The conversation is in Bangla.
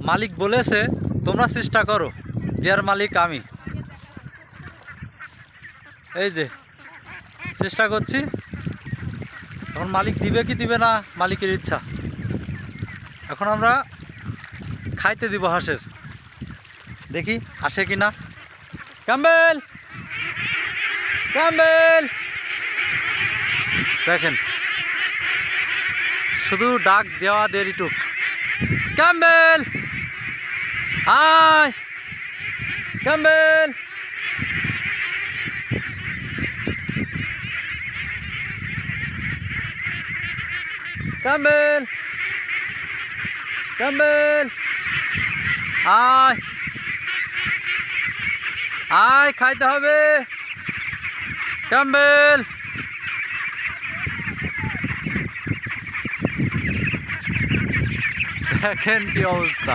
মালিক বলেছে তোমরা চেষ্টা করো, দেওয়ার মালিক আমি। এই যে চেষ্টা করছি, এখন মালিক দিবে কি দিবে না মালিকের ইচ্ছা। এখন আমরা খাইতে দিব হাঁসের, দেখি আসে কি না। ক্যাম্বেল, ক্যাম্বেল, দেখেন শুধু ডাক দেওয়া দেরিটুক। Campbell, hi Campbell, Campbell, Campbell, আয় আয় খাইতে হবে ক্যাম্বেল। দেখেন কি অবস্থা।